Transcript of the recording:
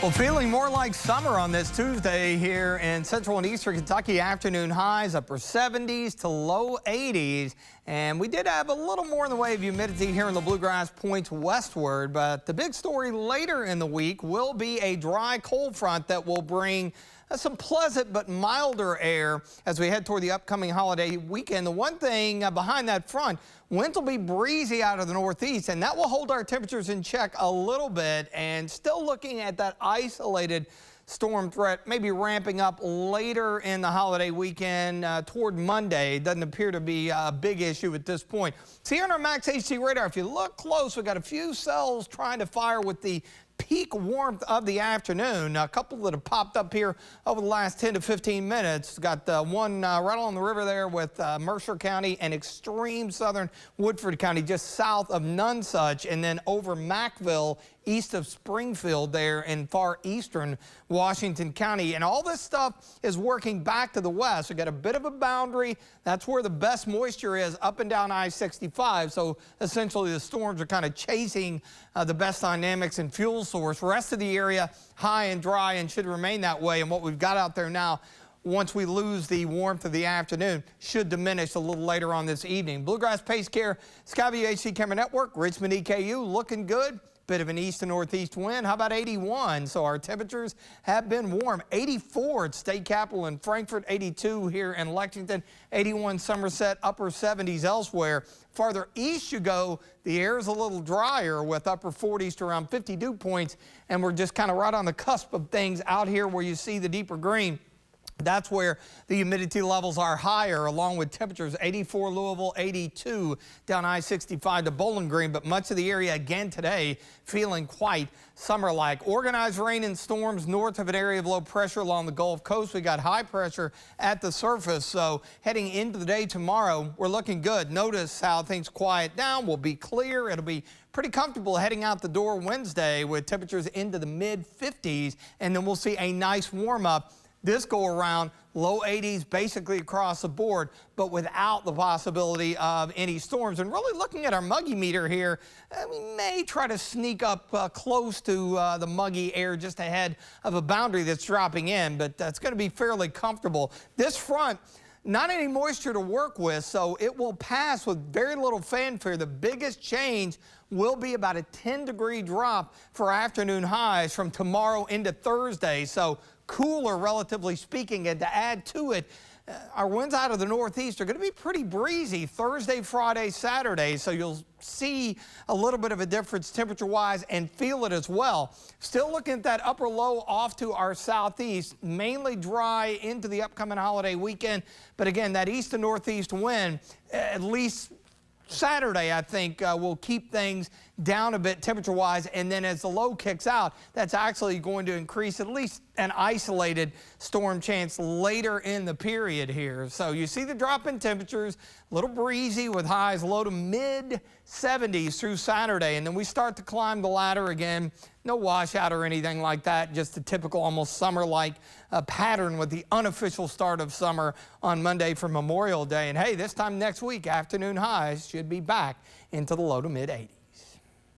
Well, feeling more like summer on this Tuesday here in central and eastern Kentucky. Afternoon highs upper 70s to low 80s. And we did have a little more in the way of humidity here in the Bluegrass points westward. But the big story later in the week will be a dry cold front that will bring some pleasant but milder air as we head toward the upcoming holiday weekend. The one thing behind that front, winds will be breezy out of the northeast, and that will hold our temperatures in check a little bit. And still looking at that isolated storm threat maybe ramping up later in the holiday weekend toward Monday. Doesn't appear to be a big issue at this point. See, on our Max HT radar, if you look close, we've got a few cells trying to fire with the peak warmth of the afternoon. A couple that have popped up here over the last 10 to 15 minutes. Got one right along the river there with Mercer County and extreme southern Woodford County just south of Nonsuch, and then over Mackville east of Springfield there in far eastern Washington County. And all this stuff is working back to the west. We got a bit of a boundary. That's where the best moisture is, up and down I-65. So essentially the storms are kind of chasing the best dynamics and fuel source. Rest of the area high and dry and should remain that way. And what we've got out there now, once we lose the warmth of the afternoon, should diminish a little later on this evening. Bluegrass Pace Care, Skyview HC Camera Network, Richmond EKU looking good. Bit of an east to northeast wind. How about 81? So our temperatures have been warm. 84 at State Capitol in Frankfort, 82 here in Lexington, 81 Somerset, upper 70s elsewhere. Farther east you go, the air is a little drier with upper 40s to around 50 dew points, and we're just kind of right on the cusp of things out here where you see the deeper green. That's where the humidity levels are higher, along with temperatures 84 Louisville, 82 down I-65 to Bowling Green. But much of the area again today feeling quite summer-like. Organized rain and storms north of an area of low pressure along the Gulf Coast. We got high pressure at the surface. So heading into the day tomorrow, we're looking good. Notice how things quiet down. We'll be clear. It'll be pretty comfortable heading out the door Wednesday with temperatures into the mid-50s. And then we'll see a nice warm-up this go around, low 80s basically across the board, but without the possibility of any storms. And really looking at our muggy meter here, we may try to sneak up close to the muggy air just ahead of a boundary that's dropping in, but that's going to be fairly comfortable. This front, not any moisture to work with, so it will pass with very little fanfare. The biggest change will be about a 10-degree drop for afternoon highs from tomorrow into Thursday. So cooler, relatively speaking, and to add to it, our winds out of the northeast are going to be pretty breezy Thursday, Friday, Saturday, so you'll see a little bit of a difference temperature-wise and feel it as well. Still looking at that upper low off to our southeast, mainly dry into the upcoming holiday weekend, but again, that east to northeast wind, at least Saturday, I think, will keep things down a bit temperature-wise, and then as the low kicks out, that's actually going to increase at least an isolated storm chance later in the period here. So you see the drop in temperatures, a little breezy with highs low to mid-70s through Saturday, and then we start to climb the ladder again. No washout or anything like that, just a typical almost summer-like pattern with the unofficial start of summer on Monday for Memorial Day. And hey, this time next week, afternoon highs should be back into the low to mid-80s.